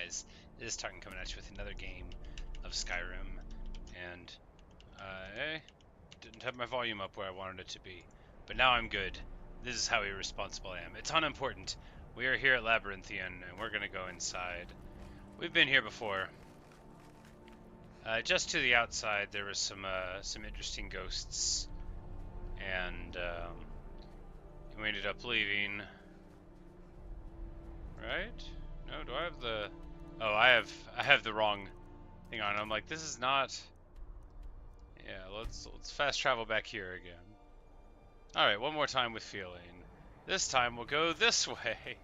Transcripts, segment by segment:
guys, this is Tartan coming at you with another game of Skyrim, and I didn't have my volume up where I wanted it to be, but now I'm good. This is how irresponsible I am. It's unimportant. We are here at Labyrinthian, and we're gonna go inside. We've been here before. Just to the outside, there was some interesting ghosts, and we ended up leaving. Right? No, do I have the... Oh, I have the wrong thing on. I'm like, this is not... Yeah, let's fast travel back here again. Alright, one more time with feeling. This time we'll go this way.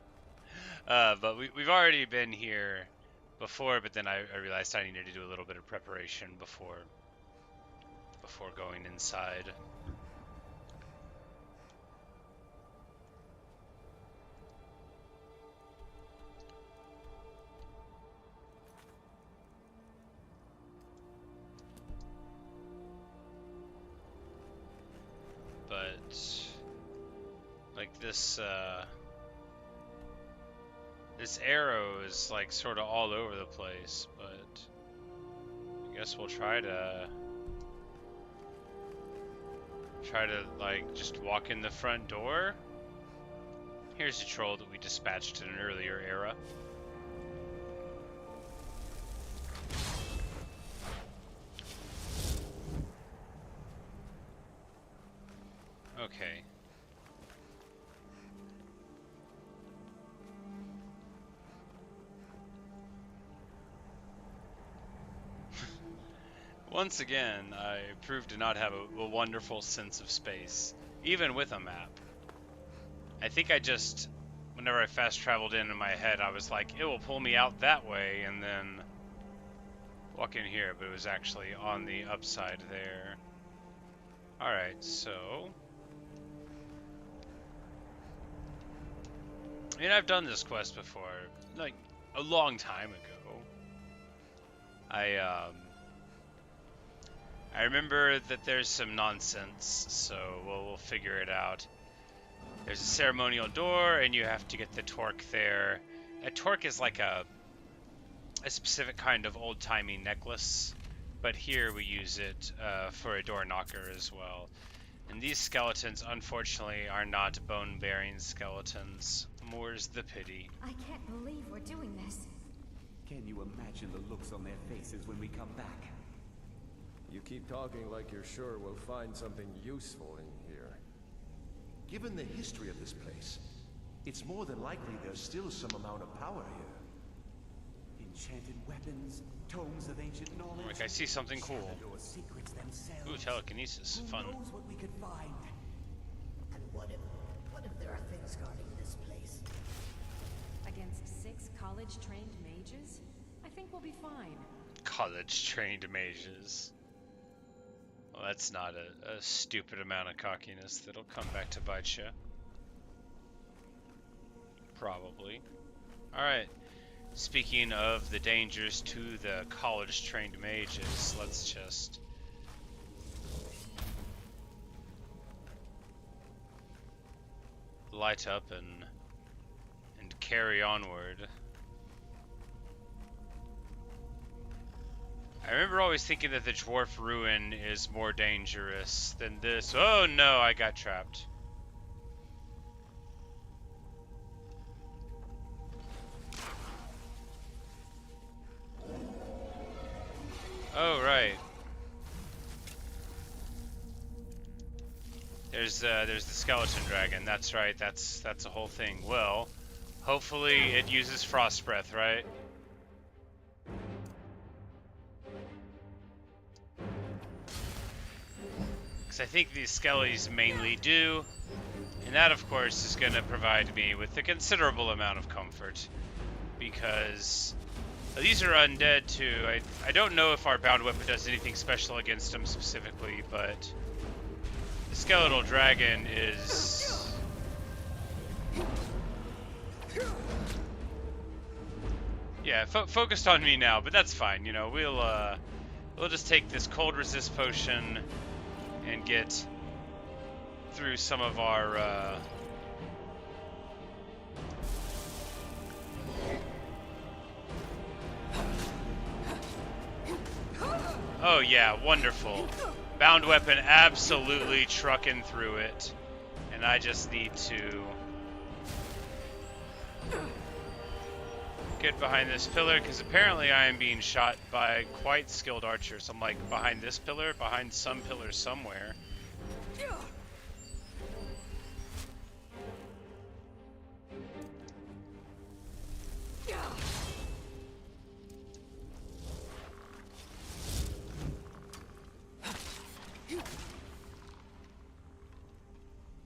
But we've already been here before, but then I realized I needed to do a little bit of preparation before going inside. But like this this arrow is like sort of all over the place, but I guess we'll try to like just walk in the front door. Here's a troll that we dispatched in an earlier era. Okay. Once again, I proved to not have a wonderful sense of space, even with a map. I think I just, whenever I fast traveled in my head, I was like, it will pull me out that way, and then walk in here, but it was actually on the upside there. Alright, so... I mean, I've done this quest before, like, a long time ago. I remember that there's some nonsense, so we'll figure it out. There's a ceremonial door, and you have to get the torque there. A torque is like a specific kind of old-timey necklace, but here we use it for a door knocker as well. And these skeletons, unfortunately, are not bone-bearing skeletons. More's the pity. I can't believe we're doing this. Can you imagine the looks on their faces when we come back? You keep talking like you're sure we'll find something useful in here. Given the history of this place, it's more than likely there's still some amount of power here. Enchanted weapons, tomes of ancient knowledge. Like, I see something cool. Secrets themselves. Ooh, telekinesis, fun. Who knows what we could find? And what if there are things guarding this place? Against 6 college-trained mages? I think we'll be fine. College-trained mages. Well, that's not a stupid amount of cockiness that'll come back to bite you. Probably. Alright. Speaking of the dangers to the college-trained mages, let's just... light up and carry onward. I remember always thinking that the dwarf ruin is more dangerous than this. Oh no, I got trapped. Oh right. There's the skeleton dragon. That's right. That's a whole thing. Well, hopefully it uses frost breath, right? Because I think these skellies mainly do, and that of course is going to provide me with a considerable amount of comfort, because these are undead too. I don't know if our bound weapon does anything special against them specifically, but the skeletal dragon is... Yeah, focused on me now, but that's fine, you know, we'll just take this cold resist potion and get through some of our Oh yeah, wonderful. Bound weapon absolutely trucking through it. And I just need to get behind this pillar, because apparently I am being shot by quite skilled archers. I'm like behind this pillar, behind some pillar somewhere.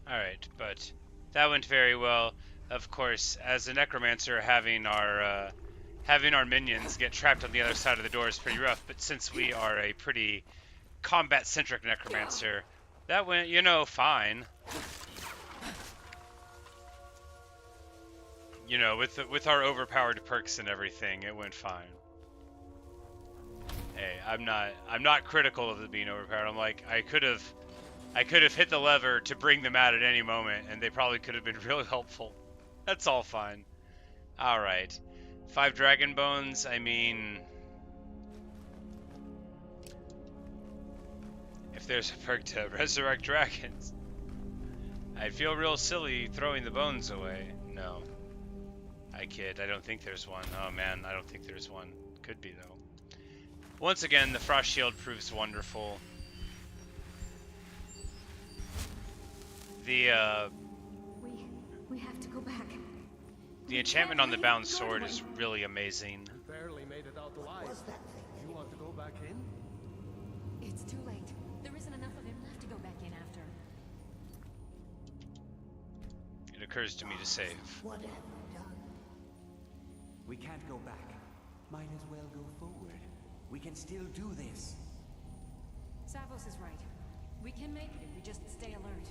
Alright, but that went very well. Of course, as a necromancer, having our minions get trapped on the other side of the door is pretty rough, but since we are a pretty combat-centric necromancer, that went, you know, fine. You know, with our overpowered perks and everything, it went fine. Hey, I'm not critical of it being overpowered. I'm like, I could have hit the lever to bring them out at any moment, and they probably could have been really helpful. That's all fine. Alright. 5 dragon bones, I mean... if there's a perk to resurrect dragons, I'd feel real silly throwing the bones away. No. I kid, I don't think there's one. Oh man, I don't think there's one. Could be though. Once again, the frost shield proves wonderful. We have to go back. The enchantment on the bound sword is really amazing. Barely made it out alive. What's that thing? You want to go back in? It's too late. There isn't enough of him left to go back in after. It occurs to me to save. What have we done? We can't go back. Might as well go forward. We can still do this. Savos is right. We can make it if we just stay alert.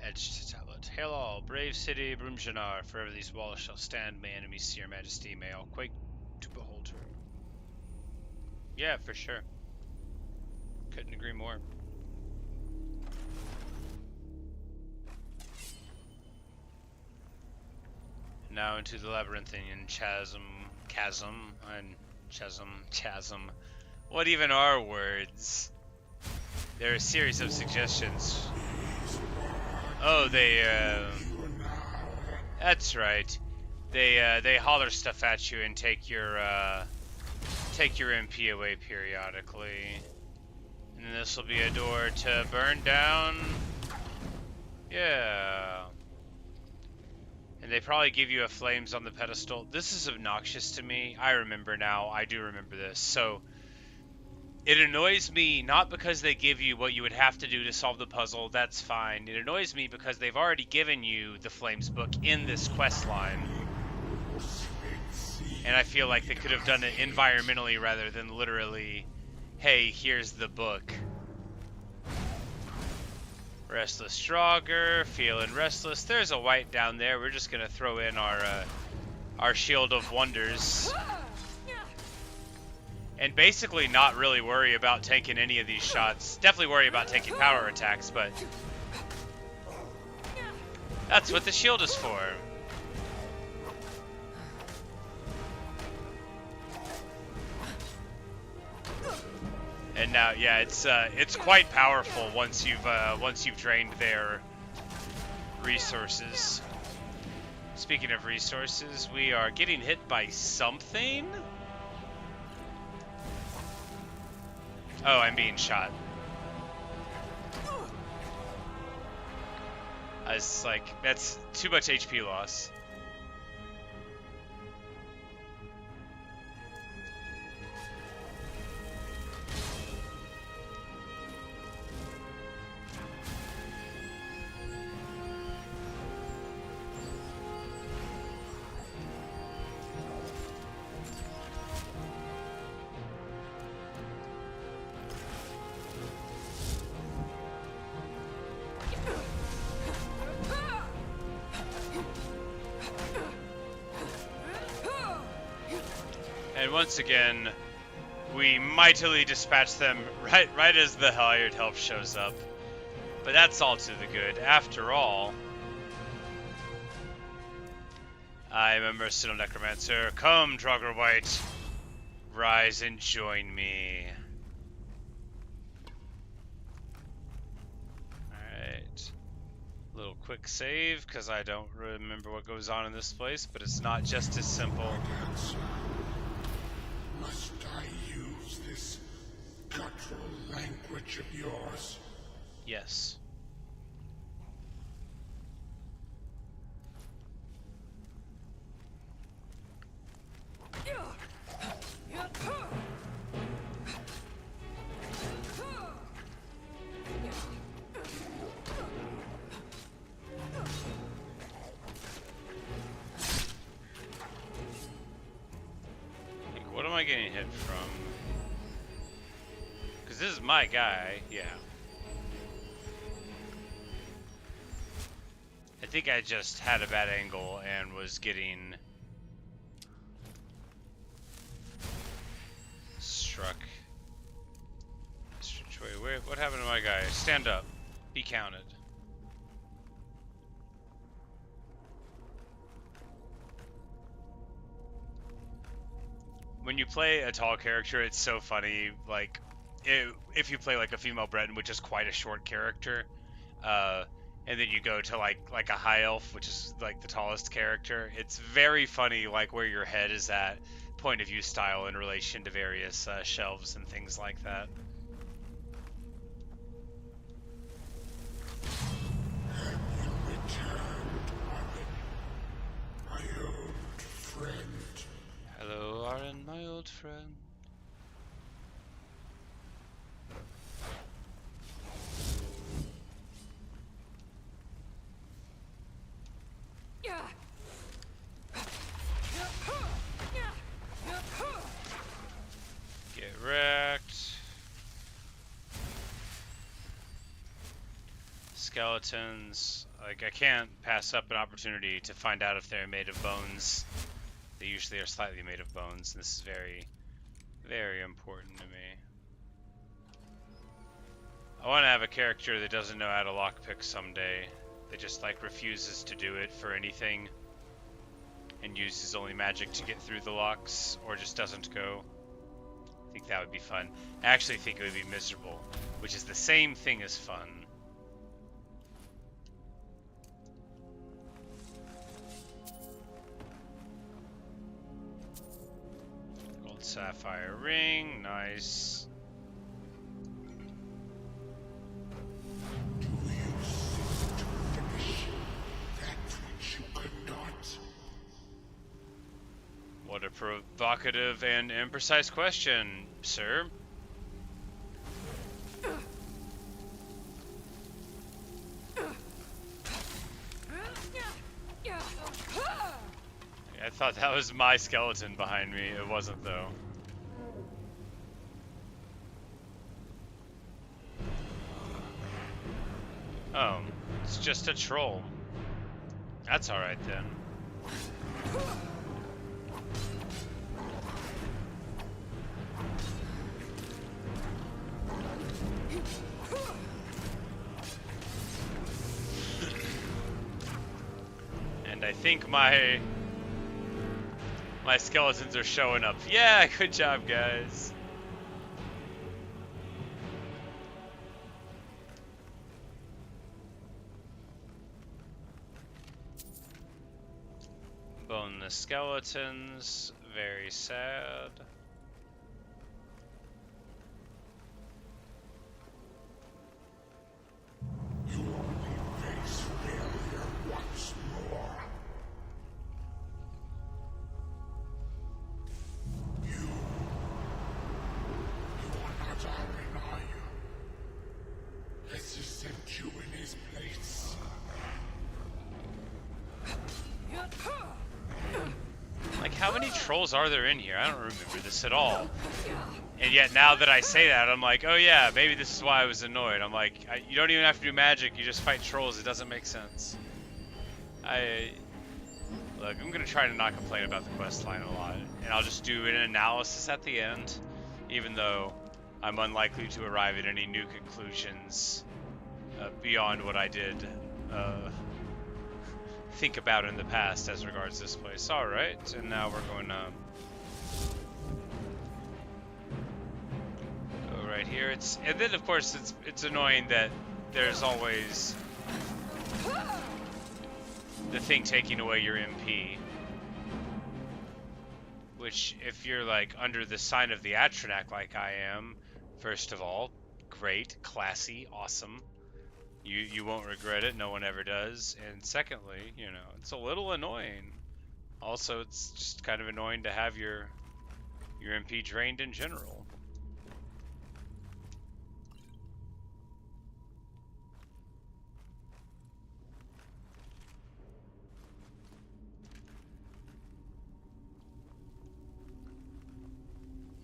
Edge to tablet. Hail all, brave city, Brumjanar. Forever these walls shall stand. May enemies see your majesty. May all quake to behold her. Yeah, for sure. Couldn't agree more. Now into the Labyrinthian chasm. What even are words? There are a series of suggestions. Oh, that's right. They holler stuff at you and take your MP away periodically. And this will be a door to burn down. Yeah. And they probably give you a flames on the pedestal. This is obnoxious to me. I remember now. I do remember this. So it annoys me not because they give you what you would have to do to solve the puzzle. That's fine. It annoys me because they've already given you the flames book in this quest line. And I feel like they could have done it environmentally rather than literally, hey, here's the book. Restless Draugr, feeling restless. There's a white down there. We're just gonna throw in our Shield of Wonders. And basically not really worry about taking any of these shots. Definitely worry about taking power attacks, but that's what the shield is for. And now, yeah, it's quite powerful once you've drained their resources. Speaking of resources, we are getting hit by something. Oh, I'm being shot. I was like, that's too much HP loss. And once again, we mightily dispatch them right as the hired help shows up. But that's all to the good. After all, I am a mercenary necromancer. Come, Troggerwhite. Rise and join me. Alright. Little quick save, because I don't remember what goes on in this place, but it's not just as simple. Must I use this guttural language of yours? Yes. What am I getting hit from? Because this is my guy, yeah. I think I just had a bad angle and was getting struck. Wait, what happened to my guy? Stand up. Be counted. When you play a tall character, it's so funny. Like, if you play like a female Breton, which is quite a short character, and then you go to like a high elf, which is like the tallest character, it's very funny, like where your head is at, point of view style in relation to various shelves and things like that. Have you returned, Arlen, my old friend? Hello, Aaron, my old friend. Get wrecked. Skeletons. Like, I can't pass up an opportunity to find out if they're made of bones. They usually are slightly made of bones, and this is very, very important to me. I want to have a character that doesn't know how to lockpick someday. That just, like, refuses to do it for anything. And uses only magic to get through the locks, or just doesn't go. I think that would be fun. I actually think it would be miserable, which is the same thing as fun. Gold sapphire ring, nice. Do you seek to finish that which you could not? What a provocative and imprecise question, sir. I thought that was my skeleton behind me. It wasn't, though. Oh, it's just a troll. That's alright then. And I think my skeletons are showing up. Yeah, good job, guys. Boneless skeletons, very sad. You only face failure once more. You are not Arlen, are you? Let's just set you in his place. Like, how many trolls are there in here? I don't remember this at all. And yet, now that I say that, I'm like, oh yeah, maybe this is why I was annoyed. I'm like, you don't even have to do magic, you just fight trolls. It doesn't make sense. Look, I'm gonna try to not complain about the quest line a lot, and I'll just do an analysis at the end, even though I'm unlikely to arrive at any new conclusions beyond what I did think about in the past as regards this place. All right, and now we're going to go right here. And then of course it's annoying that there's always the thing taking away your MP. Which, if you're like under the sign of the Atronach like I am, first of all, great, classy, awesome. You won't regret it, no one ever does. And secondly, you know, it's a little annoying. Also, it's just kind of annoying to have your MP drained in general.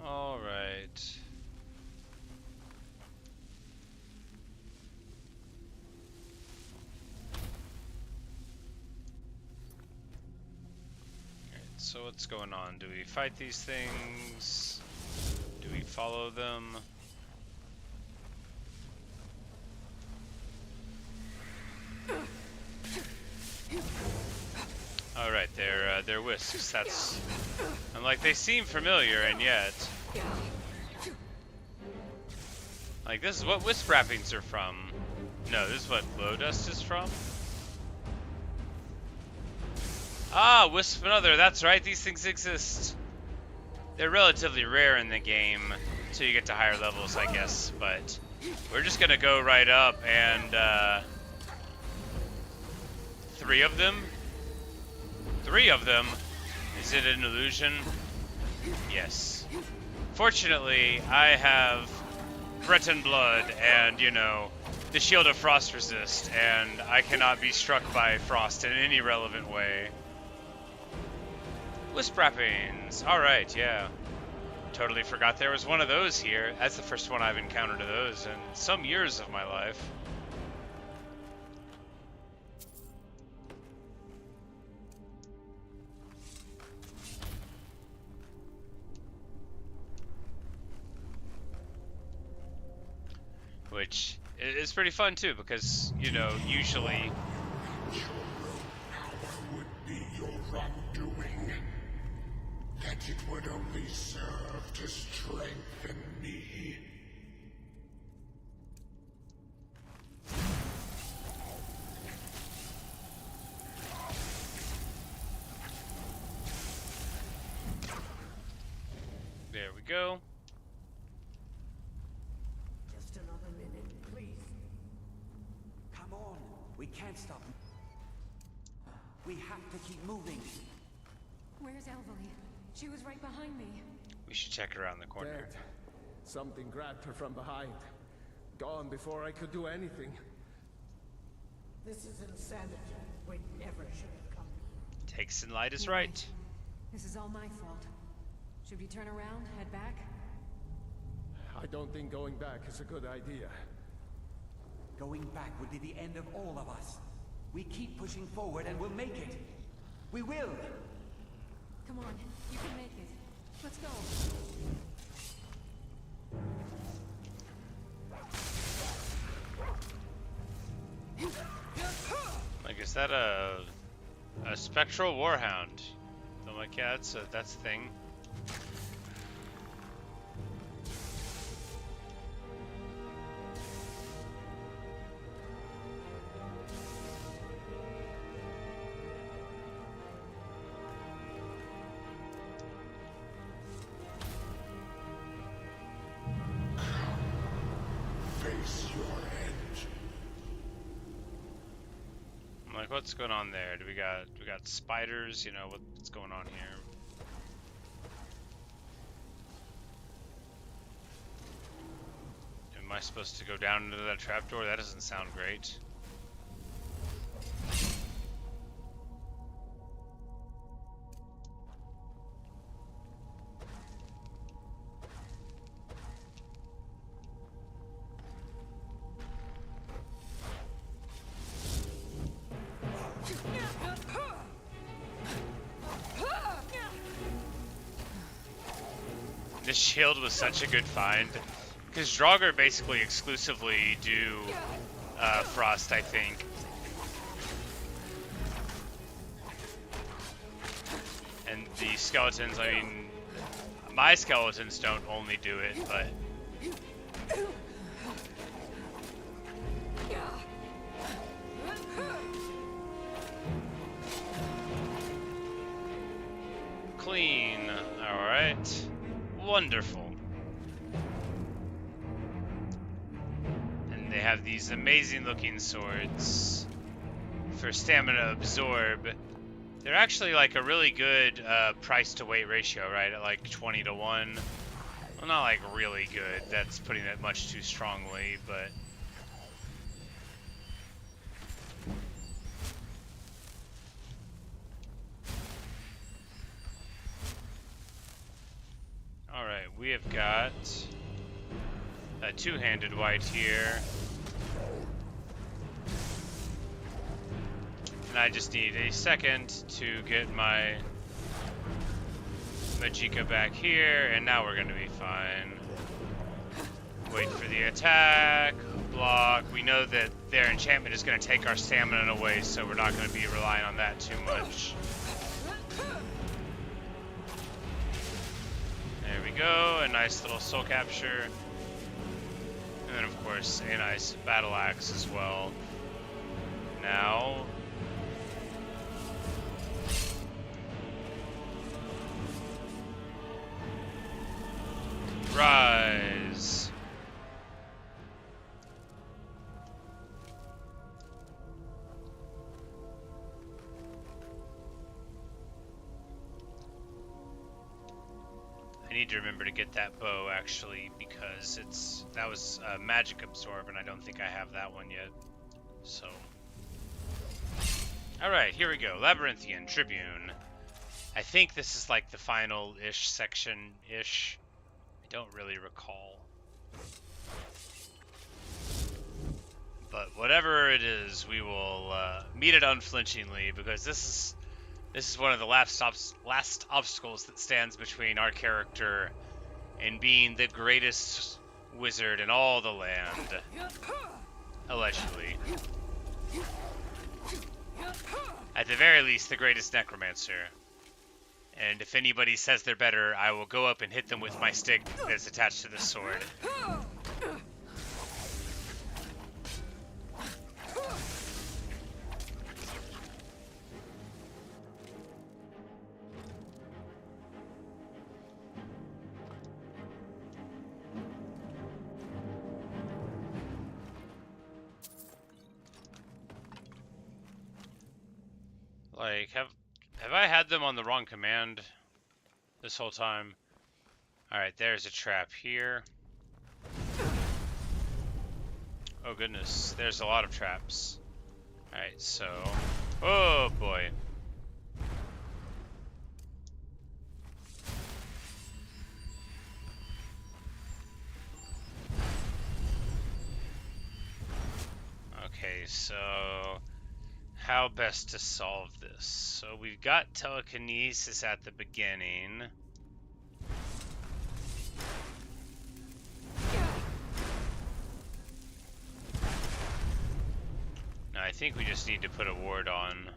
All right. So what's going on? Do we fight these things? Do we follow them? All right, they're wisps. I'm like, they seem familiar, and yet, like, this is what wisp wrappings are from. No, this is what glow dust is from. Ah, Wisp Another, that's right, these things exist. They're relatively rare in the game until you get to higher levels, I guess, but we're just gonna go right up and, 3 of them? 3 of them? Is it an illusion? Yes. Fortunately, I have Breton blood and, you know, the Shield of Frost Resist, and I cannot be struck by frost in any relevant way. Wisp wrappings. Alright, yeah. Totally forgot there was one of those here. That's the first one I've encountered of those in some years of my life. Which is pretty fun too, because, you know, usually would be your wrongdoing. That it would only serve to strengthen me. there we go. Just another minute, please. Come on, we can't stop. We have to keep moving. Where's Elvelie? She was right behind me. We should check around the corner. Dead. Something grabbed her from behind. Gone before I could do anything. This is insanity. We never should have come. Takes and light is right. This is all my fault. Should we turn around, head back? I don't think going back is a good idea. Going back would be the end of all of us. We keep pushing forward and we'll make it. We will! Come on, you can make it. Let's go. Like, is that a spectral warhound? I'm like, yeah, that's a thing. Face your end. I'm like, what's going on there? Do we got spiders? You know, what's going on here? Am I supposed to go down into that trapdoor? That doesn't sound great. This shield was such a good find, because Draugr basically exclusively do frost, I think. these skeletons, I mean, my skeletons don't only do it, but... Clean. Alright. Wonderful. And they have these amazing looking swords for stamina absorb. They're actually like a really good price to weight ratio, right? At like 20 to 1. Well, not like really good. That's putting it much too strongly, but... Alright, we have got a two-handed wight here. And I just need a second to get my Magicka back here, and now we're gonna be fine. Wait for the attack, block. We know that their enchantment is gonna take our stamina away, so we're not gonna be relying on that too much. There we go, a nice little soul capture. And then of course, a nice battle axe as well. Now... rise. I need to remember to get that bow actually, because that was magic absorb, and I don't think I have that one yet. So, all right, here we go. Labyrinthian Tribune. I think this is like the final-ish section-ish. I don't really recall. But whatever it is, we will meet it unflinchingly, because this is one of the last obstacles that stands between our character and being the greatest wizard in all the land. Allegedly. At the very least, the greatest necromancer. And if anybody says they're better, I will go up and hit them with my stick that's attached to the sword. Like, have I had them on the wrong command this whole time? Alright, there's a trap here. Oh goodness, there's a lot of traps. Alright, so... oh boy. Okay, so... how best to solve this? So we've got telekinesis at the beginning. Now I think we just need to put a ward on.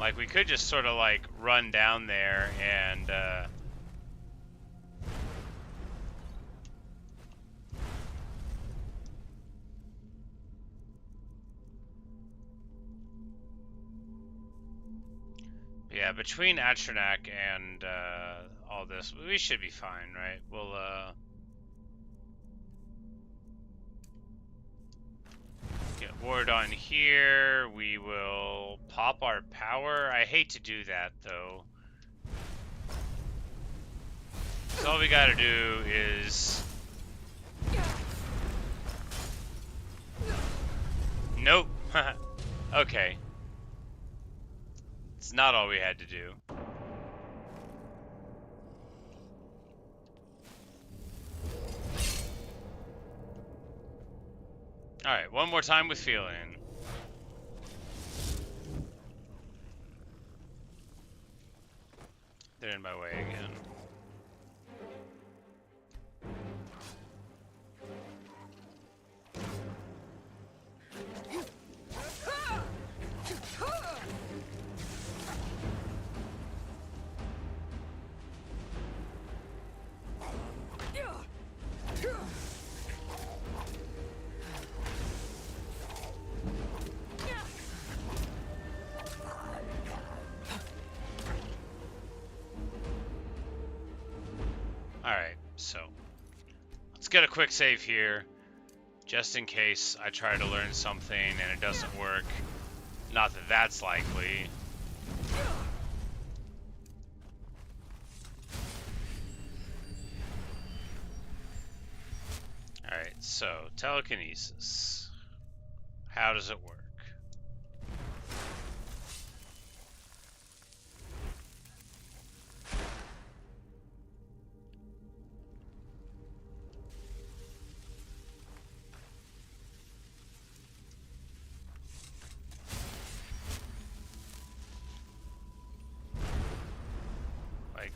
Like, we could just sort of like run down there and yeah, between Atronak and all this, we should be fine, right? We'll get ward on here. We will pop our power. I hate to do that though. So all we gotta do is... nope. Okay. It's not all we had to do. Alright, one more time with feeling. They're in my way again. get a quick save here, just in case I try to learn something and it doesn't work. Not that that's likely. Alright, so telekinesis. How does it work?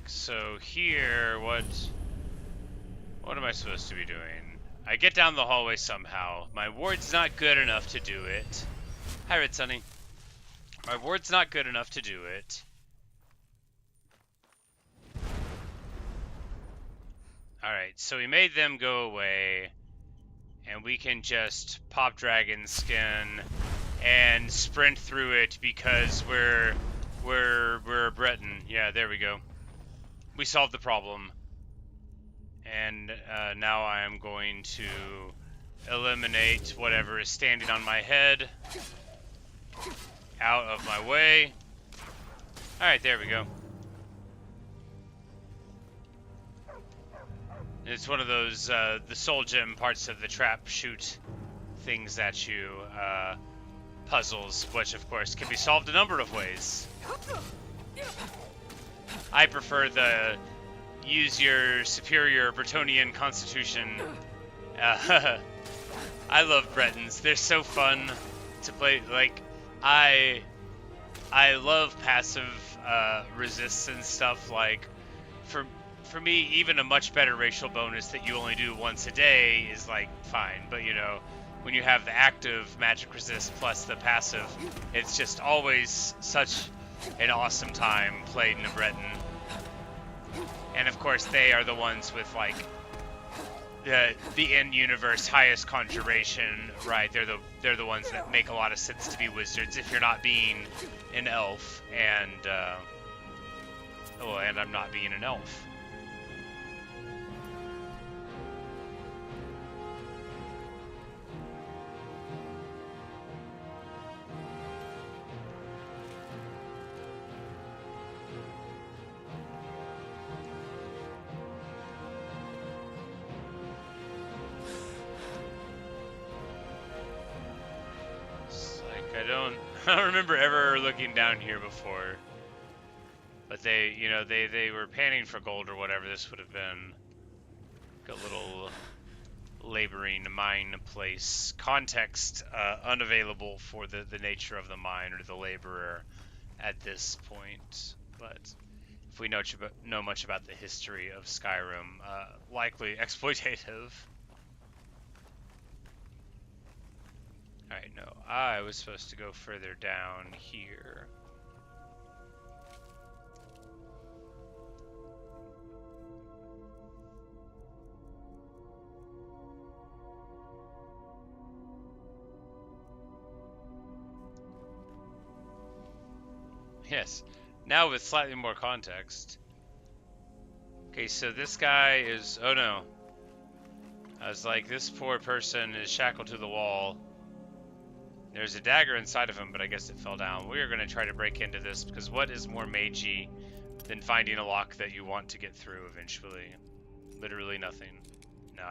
So here, what am I supposed to be doing? I get down the hallway somehow. My ward's not good enough to do it. Hi, Red Sunny. My ward's not good enough to do it. Alright, so we made them go away. And we can just pop dragon skin and sprint through it because we're Breton. Yeah, there we go. We solved the problem. And now I am going to eliminate whatever is standing on my head out of my way. Alright, there we go. It's one of those, the soul gem parts of the trap shoot things at you, puzzles, which of course can be solved a number of ways. I prefer the use your superior Bretonian constitution. I love Bretons. They're so fun to play. Like, I love passive resists and stuff. Like, for me, even a much better racial bonus that you only do once a day is like fine. But you know, when you have the active magic resist plus the passive, it's just always such an awesome time playing a Breton. And of course, they are the ones with like the in-universe highest conjuration, right? They're the ones that make a lot of sense to be wizards if you're not being an elf, and and I'm not being an elf. I don't remember ever looking down here before, but they were panning for gold or whatever this would have been. Like a little laboring mine place. Context unavailable for the nature of the mine or the laborer at this point, but if we know much about the history of Skyrim, likely exploitative. Alright, no, I was supposed to go further down here. Yes, now with slightly more context. Okay, so this guy is... oh no. I was like, this poor person is shackled to the wall. There's a dagger inside of him, but I guess it fell down. We are going to try to break into this, because what is more magey than finding a lock that you want to get through eventually? Literally nothing. No,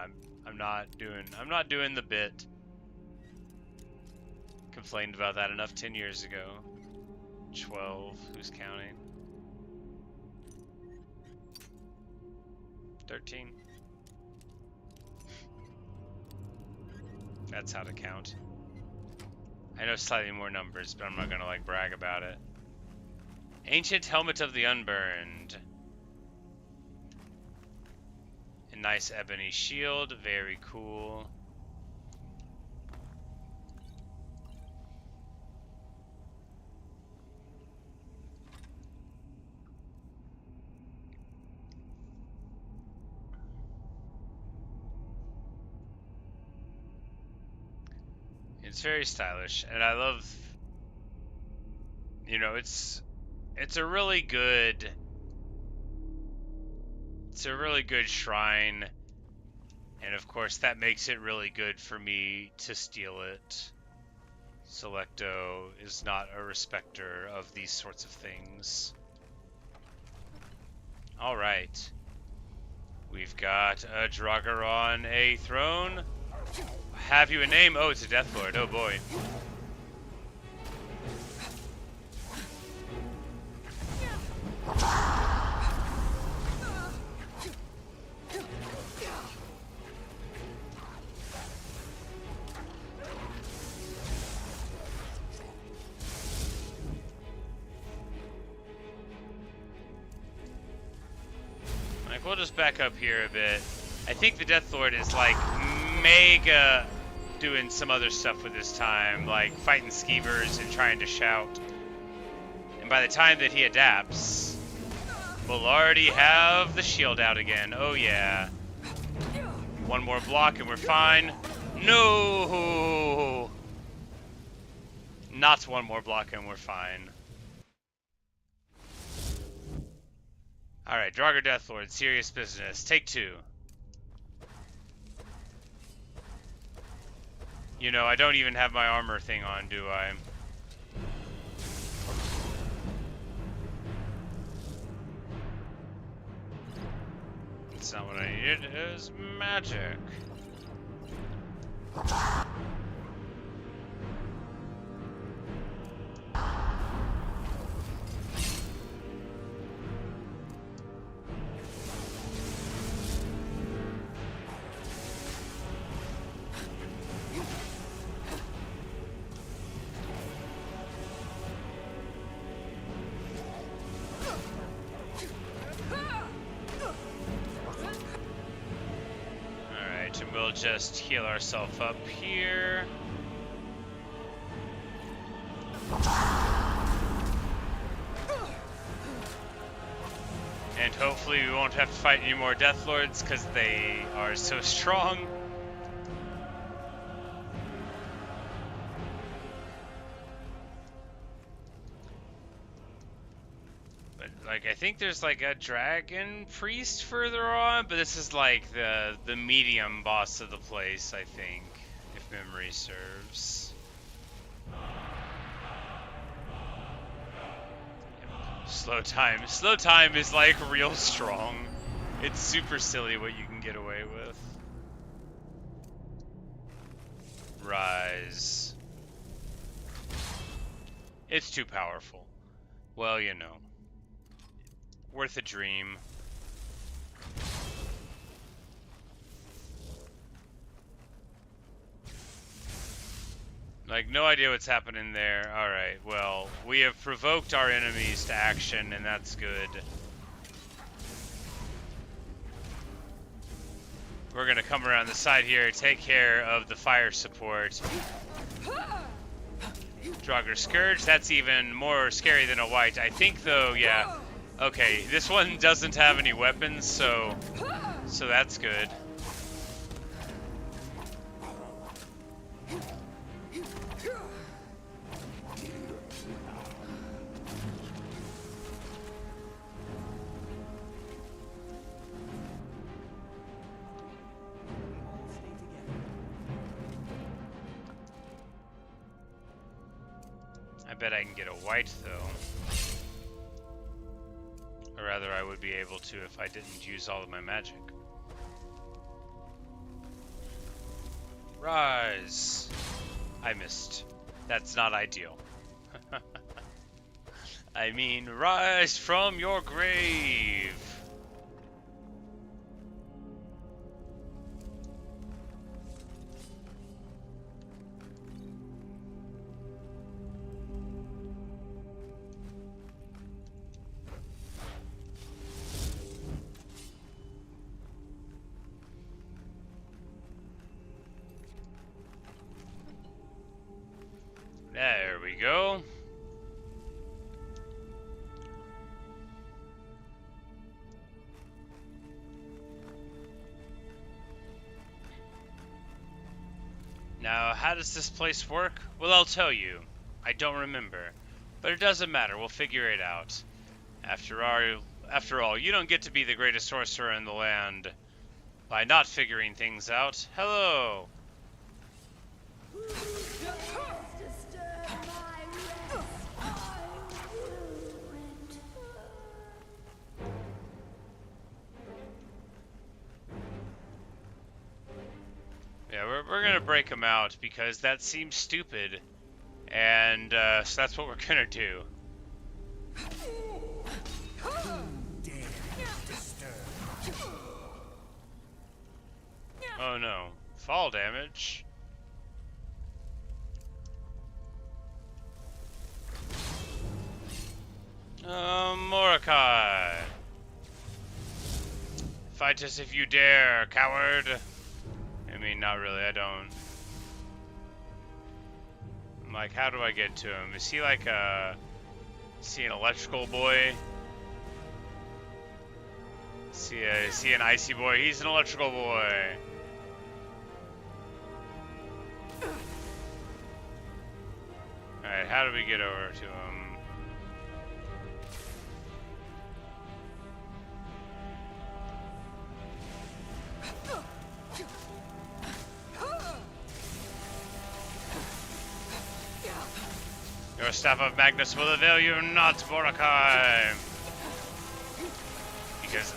I'm not doing the bit. Complained about that enough 10 years ago. 12, who's counting? 13. That's how to count. I know slightly more numbers, but I'm not gonna like brag about it. Ancient Helmet of the Unburned. A nice ebony shield, very cool. It's very stylish, and I love, you know, it's a really good shrine And of course that makes it really good for me to steal it. Selecto is not a respecter of these sorts of things. Alright. We've got a Draugr on a throne. Have you a name? Oh, it's a Death Lord. Oh boy. We'll just back up here a bit. I think the Death Lord is like mega doing some other stuff with his time, like fighting skeevers and trying to shout. And by the time that he adapts, we'll already have the shield out again. Oh yeah. One more block and we're fine. No! Not one more block and we're fine. Alright, Draugr Deathlord, serious business. Take 2. You know, I don't even have my armor thing on, do I? It's not what I needed, it was magic. We'll just heal ourselves up here. And hopefully we won't have to fight any more Death Lords because they are so strong. Like, I think there's like a dragon priest further on, but this is like the medium boss of the place, I think, if memory serves. Slow time. Slow time is like real strong. It's super silly what you can get away with. Rise. It's too powerful. Well, you know. Worth a dream. Like, no idea what's happening there. Alright, well, we have provoked our enemies to action, and that's good. We're gonna come around the side here, take care of the fire support. Draugr Scourge, that's even more scary than a white. I think, though, yeah. Okay, this one doesn't have any weapons, so that's good. I bet I can get a white, though. Or rather, I would be able to if I didn't use all of my magic. Rise! I missed. That's not ideal. I mean, rise from your grave! There we go. Now, how does this place work? Well, I'll tell you. I don't remember. But it doesn't matter. We'll figure it out. After all, you don't get to be the greatest sorcerer in the land by not figuring things out. Hello! Yeah, we're gonna break them out because that seems stupid. And so that's what we're gonna do. Oh no. Fall damage. Mordecai. Fight us if you dare, coward. I mean, not really, I don't. I'm like, how do I get to him? Is he like is he an electrical boy? Is he an icy boy? He's an electrical boy. Alright, how do we get over to him? Your Staff of Magnus will avail you not, Mordecai! Because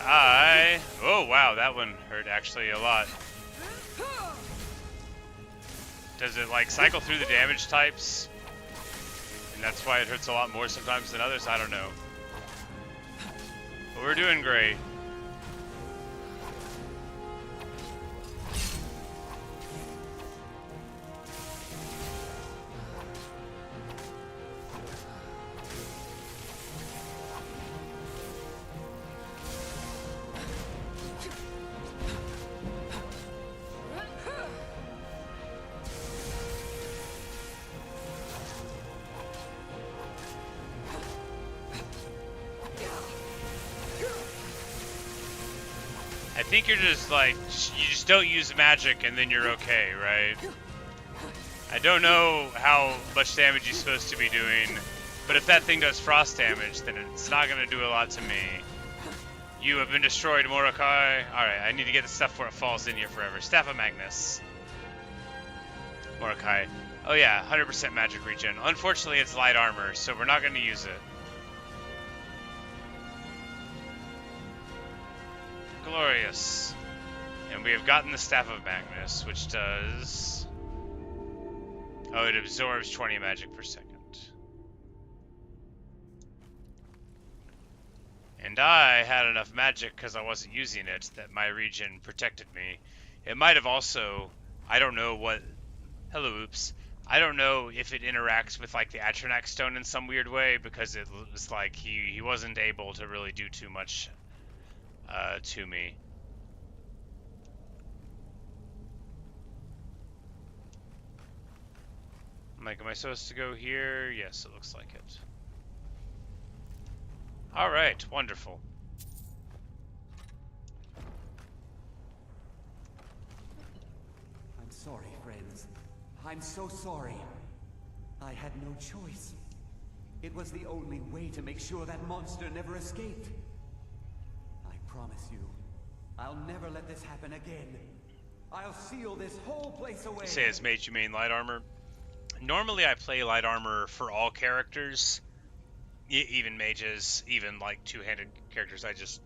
oh wow, that one hurt actually a lot. Does it like cycle through the damage types? And that's why it hurts a lot more sometimes than others? I don't know. But we're doing great. I think you're just like, you just don't use magic and then you're okay, right? I don't know how much damage he's supposed to be doing, but if that thing does frost damage, then it's not going to do a lot to me. You have been destroyed, Mordecai. Alright, I need to get the stuff where it falls in here forever. Staff of Magnus. Mordecai. Oh yeah, 100% magic regen. Unfortunately, it's light armor, so we're not going to use it. Glorious. And we have gotten the Staff of Magnus, which does... Oh, it absorbs 20 magic per second. And I had enough magic because I wasn't using it that my regen protected me. It might have also... I don't know what... Hello, oops. I don't know if it interacts with like the Atronach stone in some weird way because it was like he wasn't able to really do too much to me. I'm like, am I supposed to go here? Yes, it looks like it. Alright, wonderful. I'm sorry, friends. I'm so sorry. I had no choice. It was the only way to make sure that monster never escaped. I promise you, I'll never let this happen again. I'll seal this whole place away. Say as mage you mean light armor. Normally I play light armor for all characters, even mages, even like two-handed characters. I just,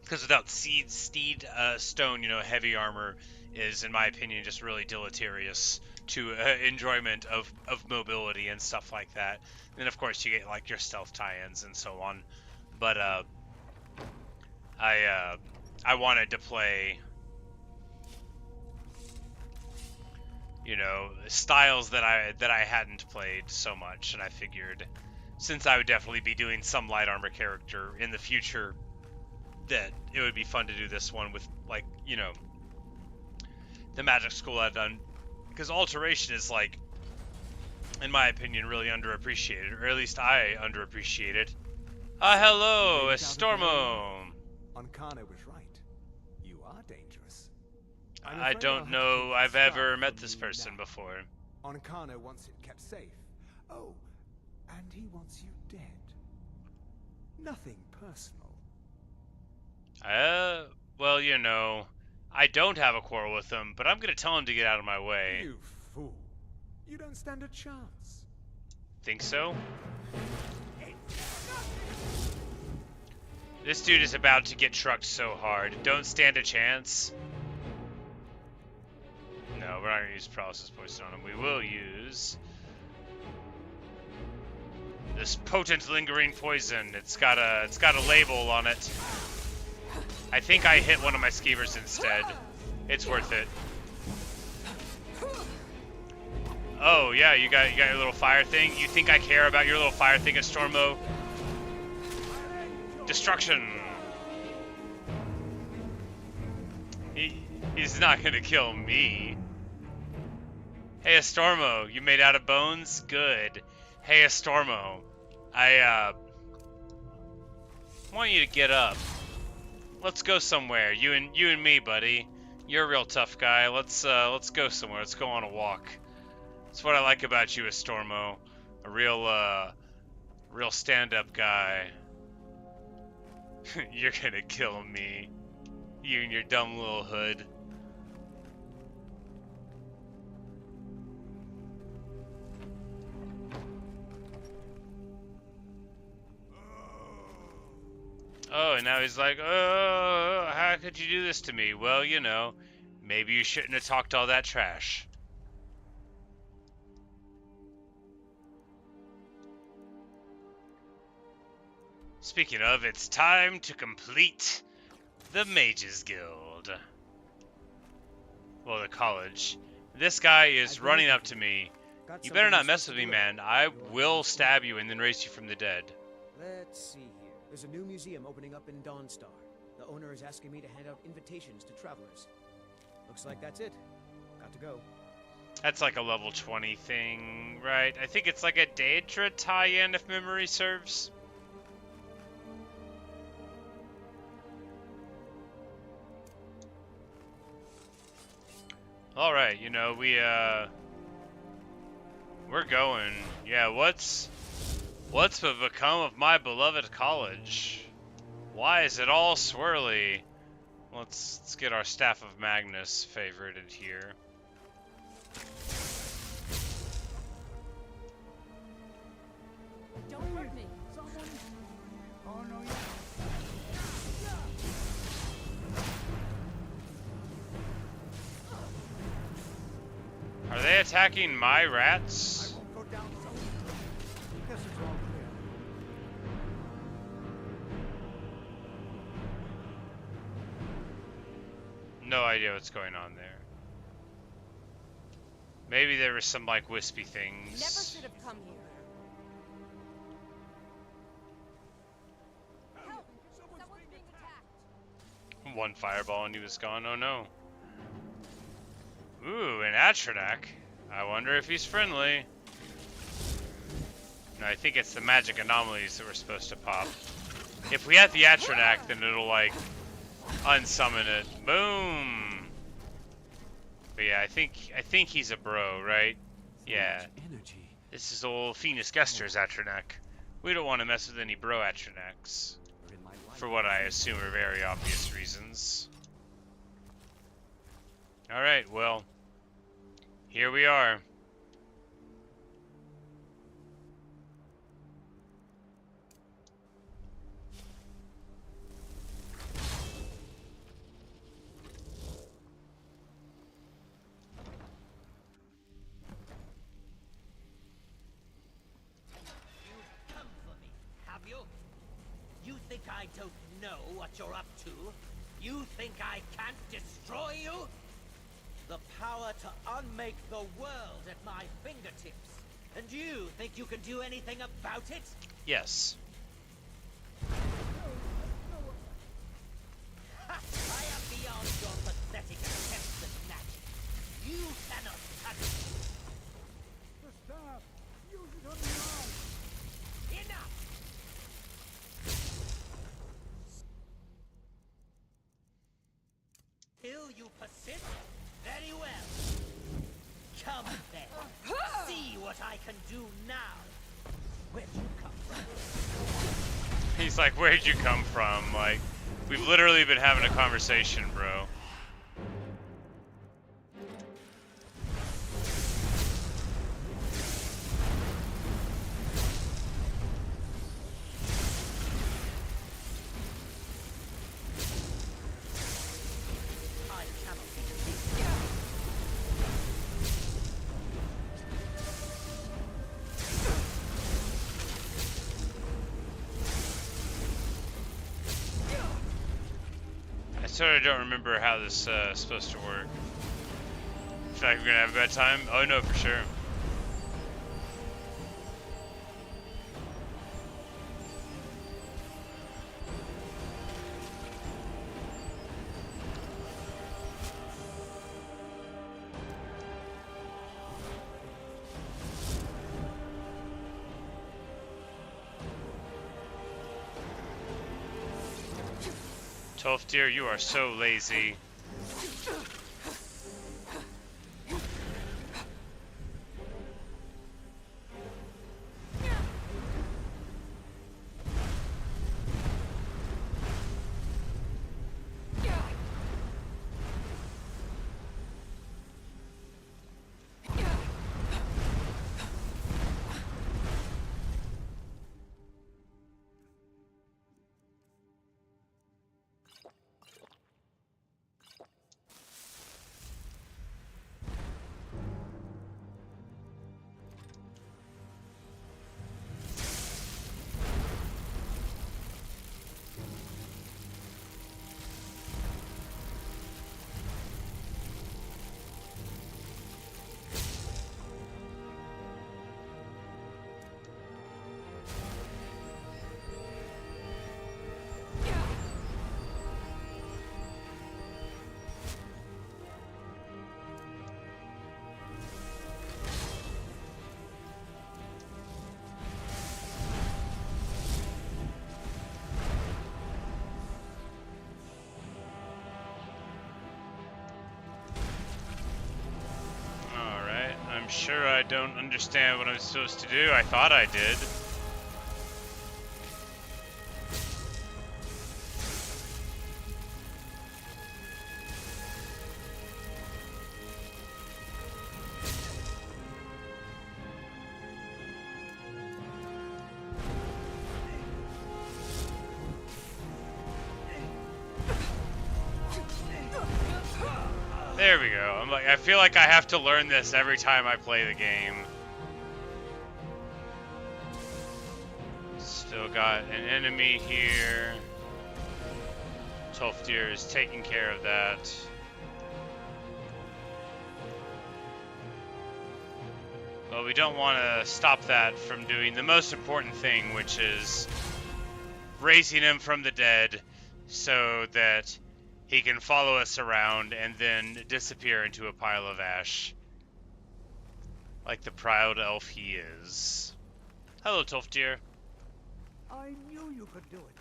because without steed stone, you know, heavy armor is, in my opinion, just really deleterious to enjoyment of mobility and stuff like that. And of course you get like your stealth tie-ins and so on. But I wanted to play, you know, styles that I hadn't played so much, and I figured since I would definitely be doing some light armor character in the future, that it would be fun to do this one with, like, you know, the magic school I've done, because alteration is, like, in my opinion, really underappreciated, or at least I underappreciate it. Hello, Estormo! Ancana was right. You are dangerous. I don't know I've ever met this person before. Ancana wants it kept safe. Oh, and he wants you dead. Nothing personal. Well, you know, I don't have a quarrel with him, but I'm gonna tell him to get out of my way. You fool. You don't stand a chance. Think so? This dude is about to get trucked so hard. Don't stand a chance. No, we're not gonna use paralysis poison on him. We will use this potent lingering poison. It's got a label on it. I think I hit one of my skeevers instead. It's worth it. Oh yeah, you got your little fire thing. You think I care about your little fire thing at Stormo? Destruction. He's not gonna kill me. Hey Astormo, you made out of bones? Good. Hey Astormo, I want you to get up. Let's go somewhere. You and me, buddy. You're a real tough guy. Let's go somewhere. Let's go on a walk. That's what I like about you, Astormo. A real stand-up guy. You're gonna kill me. You and your dumb little hood. Oh, and now he's like, oh, how could you do this to me? Well, you know, maybe you shouldn't have talked all that trash. Speaking of, it's time to complete the Mages Guild. Well, the college. This guy is running up to me. You better not mess with me, man. I will stab you and then raise you from the dead. Let's see here. There's a new museum opening up in Dawnstar. The owner is asking me to hand out invitations to travelers. Looks like that's it. Got to go. That's like a level 20 thing, right? I think it's like a Daedra tie-in if memory serves. Alright, you know, we're going. Yeah, what's become of my beloved college? Why is it all swirly? Let's get our Staff of Magnus favorited here. Don't hurt me. Oh no, Are they attacking my rats? I won't go down so. Guess it's all clear. No idea what's going on there. Maybe there were some like wispy Never things. should have come here. Help! Someone's being attacked. One fireball and he was gone. Oh no. Ooh, an Atronak. I wonder if he's friendly. No, I think it's the magic anomalies that we're supposed to pop. If we have the Atronak, then it'll like unsummon it. Boom. But yeah, I think he's a bro, right? Yeah. Energy. This is old Phoenix Gester's Atronak. We don't want to mess with any bro Atronaks. For what I assume are very obvious reasons. Alright, well, here we are. You've come for me, have you? You think I don't know what you're up to? You think I can't destroy you? The power to unmake the world at my fingertips. And you think you can do anything about it? Yes. Ha! I am beyond your pathetic attempts at magic. You cannot touch me. The staff. Use it on the eye. Enough! Till you persist? Very well. Come then. See what I can do now. Where'd you come from? He's like, where'd you come from? Like, we've literally been having a conversation, bro. Sorry, I don't remember how this is supposed to work. Feel like we're gonna have a bad time? Oh no, for sure. Deer, you are so lazy. I'm sure I don't understand what I'm supposed to do. I thought I did. There we go. I'm like, I feel like I have to learn this every time I play the game. Still got an enemy here. Tolfdir is taking care of that. But we don't want to stop that from doing the most important thing, which is raising him from the dead so that he can follow us around and then disappear into a pile of ash. Like the proud elf he is. Hello, Tolfdir. I knew you could do it.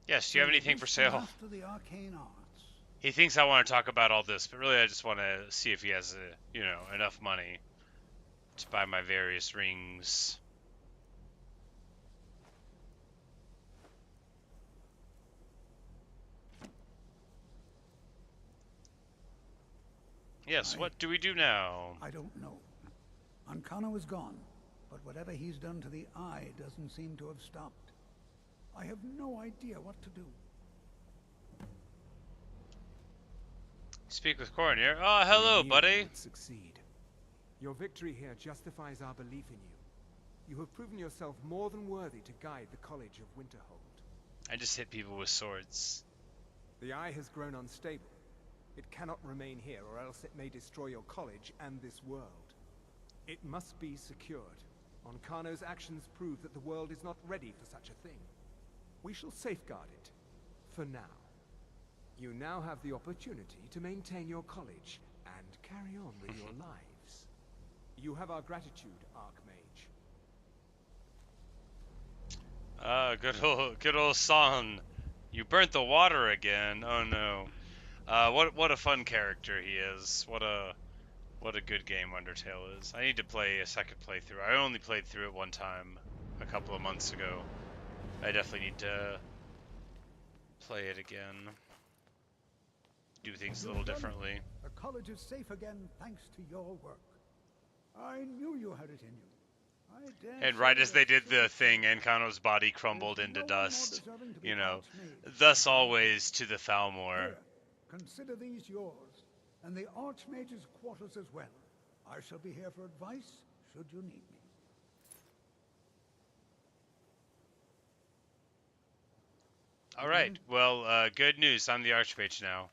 Yes, do you have anything for sale? Master the arcane arts. He thinks I want to talk about all this, but really I just want to see if he has, enough money to buy my various rings. Yes, what do we do now? I don't know. Ancano is gone, but whatever he's done to the eye doesn't seem to have stopped. I have no idea what to do. Speak with Coronir. Oh, hello, buddy. Succeed. Your victory here justifies our belief in you. You have proven yourself more than worthy to guide the College of Winterhold. I just hit people with swords. The eye has grown unstable. It cannot remain here, or else it may destroy your college and this world. It must be secured. Ancano's actions prove that the world is not ready for such a thing. We shall safeguard it, for now. You now have the opportunity to maintain your college and carry on with your lives. You have our gratitude, Arch-Mage. Good old son. You burnt the water again. Oh no. What a fun character he is. What a good game Undertale is. I need to play a second playthrough. I only played through it one time a couple of months ago. I definitely need to play it again. Do things a little differently. The college is safe again thanks to your work. I knew you had it in you. And right as they did the thing, Ancano's body crumbled into dust. Thus always to the Thalmor. Here, consider these yours, and the Arch-Mage's quarters as well. I shall be here for advice, should you need me. All right. Well, good news. I'm the Arch-Mage now.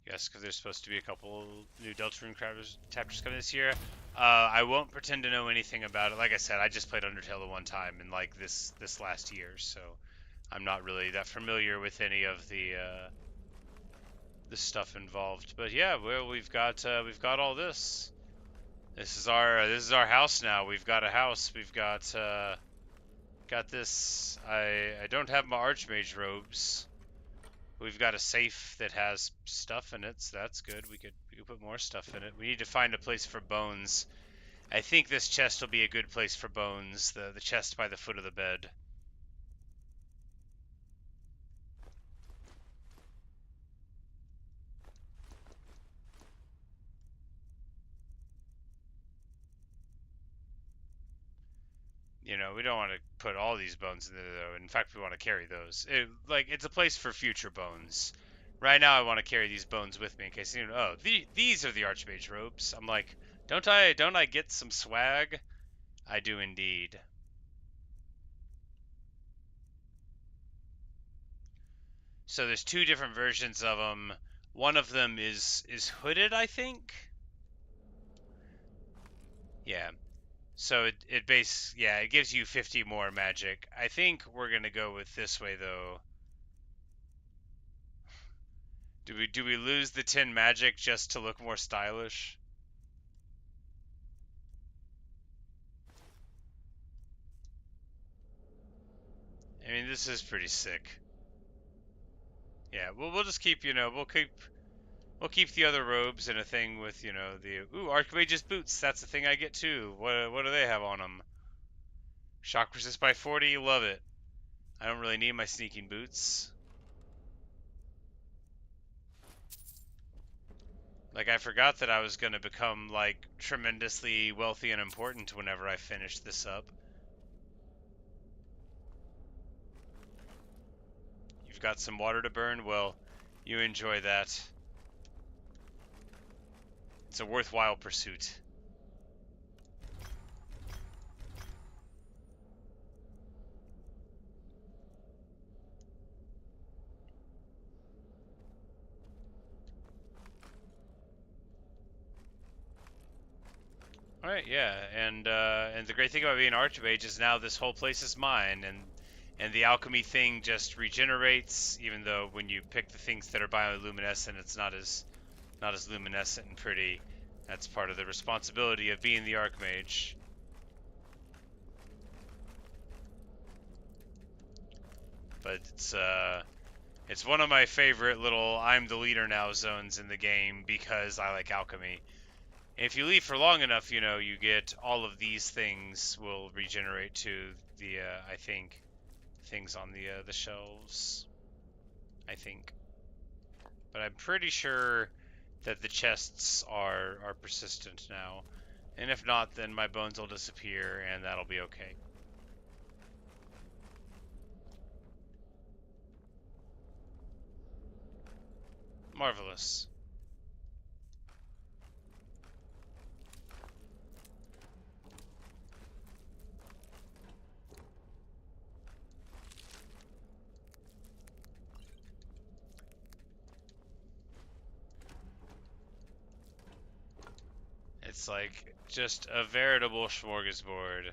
Yes, because there's supposed to be a couple new Deltarune chapters coming this year. I won't pretend to know anything about it. Like I said, I just played Undertale the one time in like this last year, so I'm not really that familiar with any of the stuff involved. But yeah, well, we've got all this. This is our house now. We've got a house. We've got this. I don't have my Arch-Mage robes. We've got a safe that has stuff in it, so that's good. We could put more stuff in it. We need to find a place for bones. I think this chest will be a good place for bones. The chest by the foot of the bed. You know, we don't want to put all these bones in there, though. In fact, we want to carry those. It's a place for future bones. Right now, I want to carry these bones with me in case you know. Oh, these are the Arch-Mage robes. I'm like, don't I get some swag? I do indeed. So there's two different versions of them. One of them is hooded, I think. Yeah. So it gives you 50 more magic. I think we're gonna go with this way though. Do we lose the 10 magic just to look more stylish? I mean, this is pretty sick. Yeah, we'll just keep, we'll keep the other robes and a thing with, the Archmage's boots. That's the thing I get too. What do they have on them? Shock resist by 40, love it. I don't really need my sneaking boots. Like, I forgot that I was going to become, like, tremendously wealthy and important whenever I finish this up. You've got some water to burn? Well, you enjoy that. It's a worthwhile pursuit. Alright, yeah, and the great thing about being Arch-Mage is now this whole place is mine, and the alchemy thing just regenerates, even though when you pick the things that are bioluminescent, it's not as luminescent and pretty. That's part of the responsibility of being the Arch-Mage. But it's one of my favorite little I'm the leader now zones in the game because I like alchemy. And if you leave for long enough, you get all of these things will regenerate to the I think things on the shelves. I think. But I'm pretty sure that the chests are persistent now. And if not, then my bones will disappear and that'll be okay. Marvelous. It's like just a veritable smorgasbord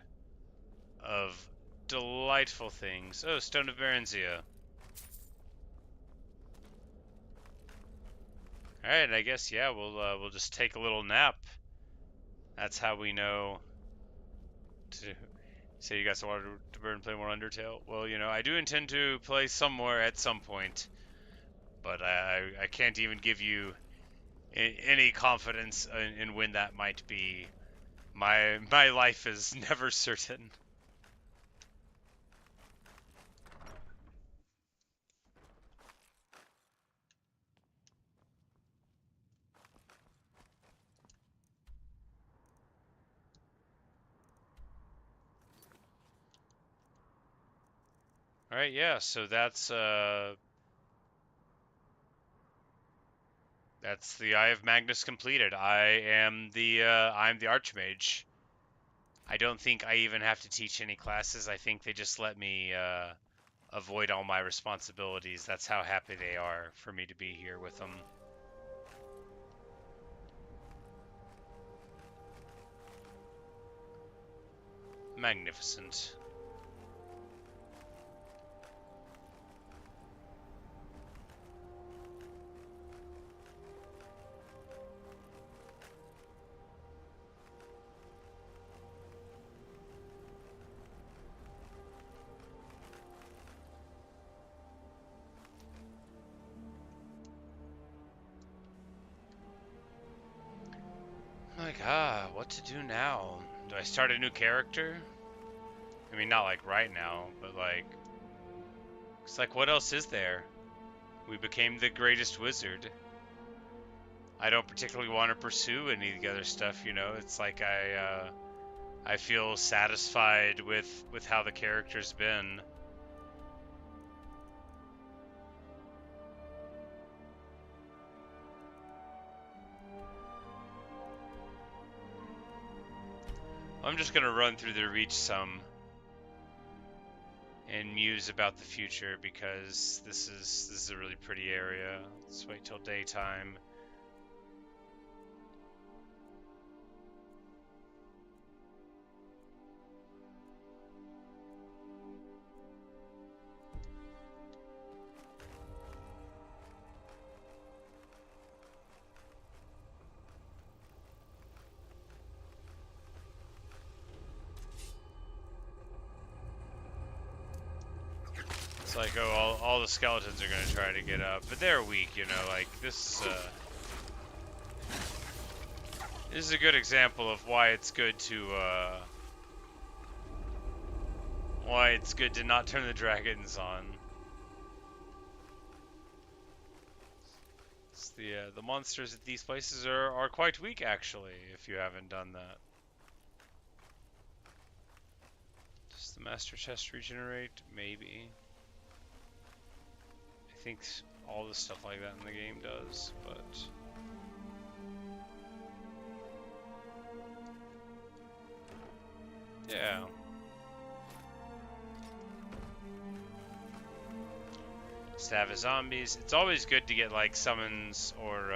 of delightful things. Oh, Stone of Baronzia. Alright, I guess, yeah, we'll just take a little nap. That's how we know to say you got some water to burn and play more Undertale. Well, I do intend to play somewhere at some point, but I can't even give you any confidence in when that might be. My life is never certain. Alright, yeah, so that's the Eye of Magnus completed. I'm the Arch-Mage. I don't think I even have to teach any classes. I think they just let me avoid all my responsibilities. That's how happy they are for me to be here with them. Magnificent. My God, what to do now? Do I start a new character? I mean, not like right now, but like, it's like, what else is there? We became the greatest wizard. I don't particularly want to pursue any of the other stuff, you know. It's like I feel satisfied with how the character's been. I'm just gonna run through the Reach some and muse about the future because this is a really pretty area. Let's wait till daytime. Like, oh, all the skeletons are gonna try to get up, but they're weak, you know. Like this is a good example of why it's good to not turn the dragons on. It's the monsters at these places are quite weak, actually, if you haven't done that. Does the master chest regenerate? Maybe. I think all the stuff like that in the game does, but yeah. Staff of Zombies. It's always good to get like summons or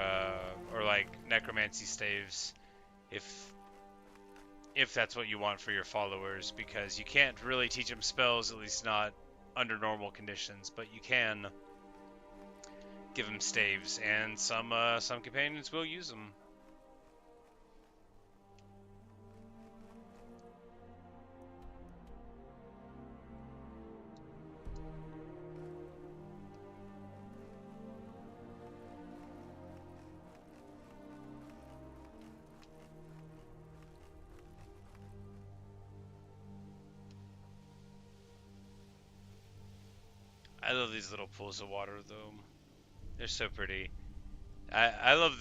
like necromancy staves if that's what you want for your followers, because you can't really teach them spells, at least not under normal conditions, but you can give them staves, and some companions will use them. I love these little pools of water, though. They're so pretty. I love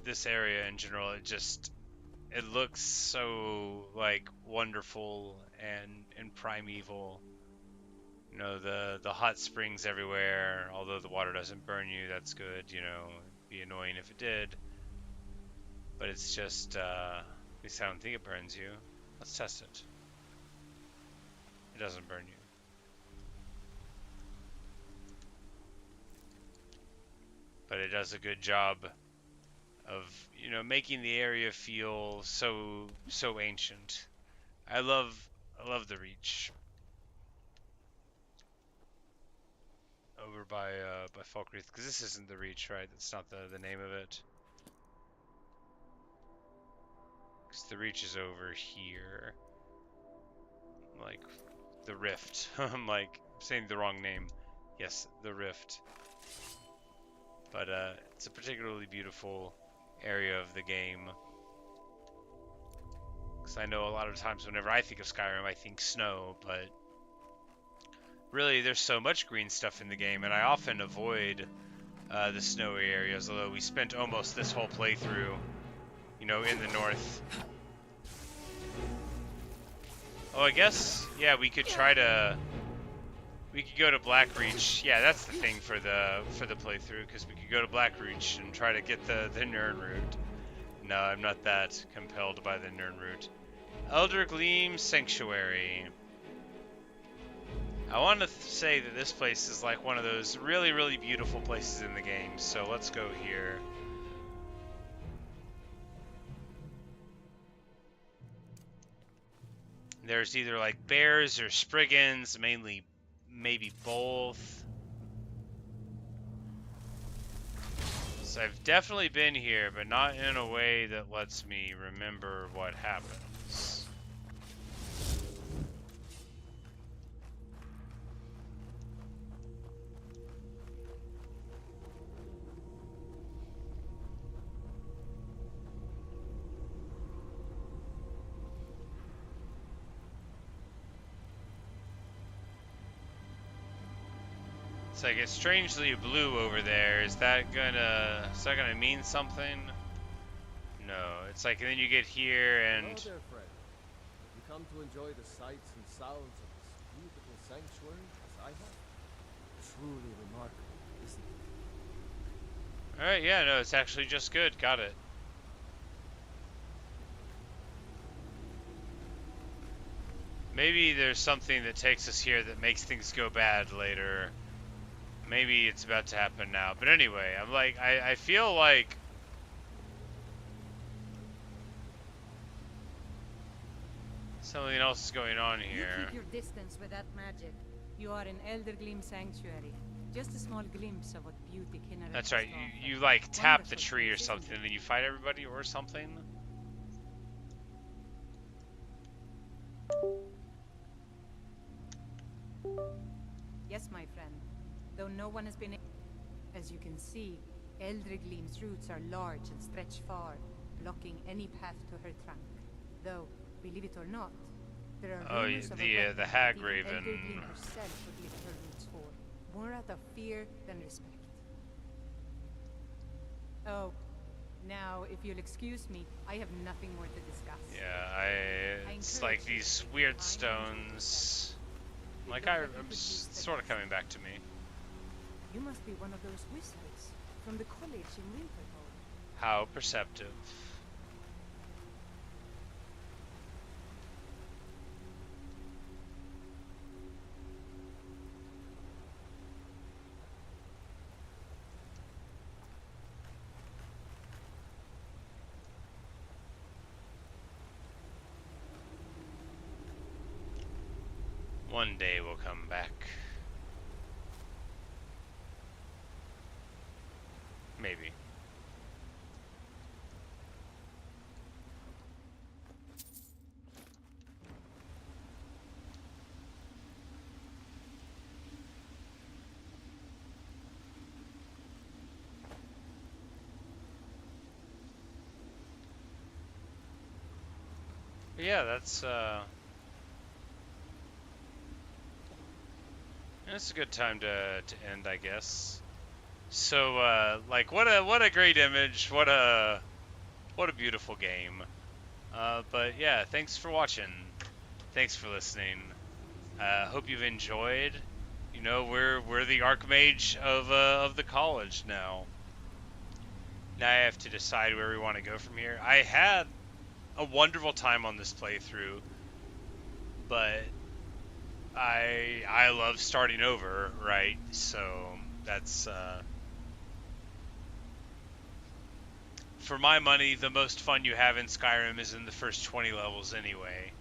this area in general. It looks so like wonderful and primeval. You know, the hot springs everywhere. Although the water doesn't burn you, that's good. You know, it'd be annoying if it did. But it's just at least I don't think it burns you. Let's test it. It doesn't burn you. But it does a good job of, you know, making the area feel so ancient. I love the Reach. Over by Falkreath, because this isn't the Reach, right? That's not the name of it. Because the Reach is over here. Like the Rift. I'm saying the wrong name. Yes, the Rift. But it's a particularly beautiful area of the game. Because I know a lot of times whenever I think of Skyrim, I think snow, but really there's so much green stuff in the game, and I often avoid the snowy areas, although we spent almost this whole playthrough, you know, in the north. Oh, I guess, yeah, we could try to We could go to Blackreach. Yeah, that's the thing for the playthrough, because we could go to Blackreach and try to get the Nirn route. No, I'm not that compelled by the Nirn route. Elder Gleam Sanctuary. I want to say that this place is like one of those really, really beautiful places in the game, so let's go here. There's either like bears or spriggans, mainly maybe both. So I've definitely been here, but not in a way that lets me remember what happens. It's like it's strangely blue over there. Is that gonna mean something? No. It's like then you get here and Hello there, friend. Have you come to enjoy the sights and sounds of this beautiful sanctuary as I have? Truly remarkable, isn't it? Alright, yeah, no, it's actually just good. Got it. Maybe there's something that takes us here that makes things go bad later. Maybe it's about to happen now. But anyway, I'm like, I feel like something else is going on here. You keep your distance with that magic. You are in Elder Gleam Sanctuary. Just a small glimpse of what beauty Kinneret. That's right. You like tap the tree or something, and then you fight everybody or something. Yes, my friend. Though no one has been... As you can see, Elder Gleam's roots are large and stretch far, blocking any path to her trunk. Though, believe it or not, there are rumors of the Hag Raven. Elder Gleam herself would lift her roots for, more out of fear than respect. Oh, now, if you'll excuse me, I have nothing more to discuss. Yeah, it's like these weird stones. Like I'm sort of coming back to me. You must be one of those wizards from the college in Winterhold. How perceptive. One day we'll come back. Maybe. But yeah, that's a good time to end, I guess. So, like, what a great image, what a beautiful game. But yeah, thanks for watching, thanks for listening. Hope you've enjoyed. You know, we're the Arch-Mage of the college now. Now I have to decide where we want to go from here. I had a wonderful time on this playthrough, but I love starting over, right? So that's for my money, the most fun you have in Skyrim is in the first 20 levels anyway.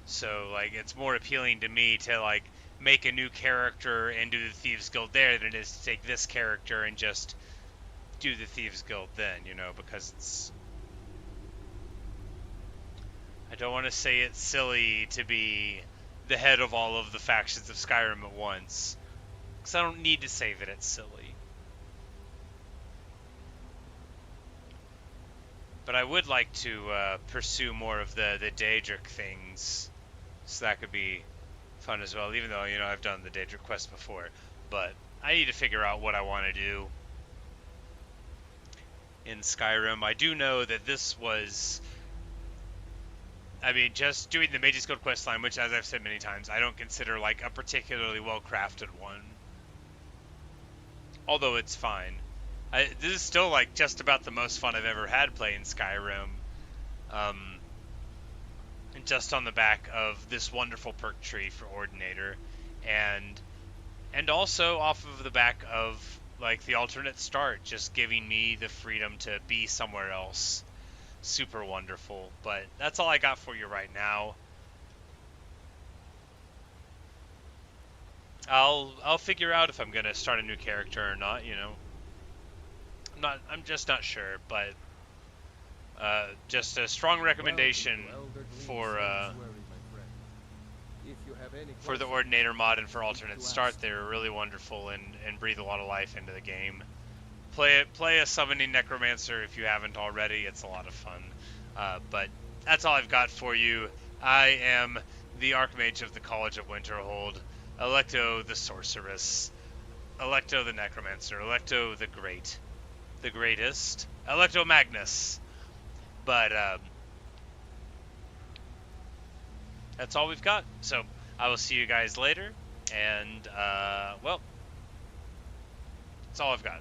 So like it's more appealing to me to like make a new character and do the Thieves Guild there than it is to take this character and just do the Thieves Guild then, you know, because it's, I don't want to say it's silly to be the head of all of the factions of Skyrim at once, because I don't need to say that it's silly. But I would like to pursue more of the Daedric things, so that could be fun as well, even though, you know, I've done the Daedric quest before. But I need to figure out what I want to do in Skyrim. I do know that this was I mean, just doing the Mage's Guild questline, which, as I've said many times, I don't consider like a particularly well-crafted one. Although it's fine. This is still like just about the most fun I've ever had playing Skyrim. And just on the back of this wonderful perk tree for Ordinator, and also off of the back of like the alternate start, just giving me the freedom to be somewhere else. Super wonderful. But that's all I got for you right now. I'll figure out if I'm gonna start a new character or not. You know, I'm just not sure. But just a strong recommendation for the Ordinator mod and for alternate start. They're really wonderful and breathe a lot of life into the game. Play a summoning necromancer if you haven't already. It's a lot of fun. But that's all I've got for you. I am the Arch-Mage of the College of Winterhold, Alecto the Sorceress, Alecto the Necromancer, Alecto the Great, the Greatest, Alecto Magnus. But that's all we've got. So I will see you guys later. And well, that's all I've got.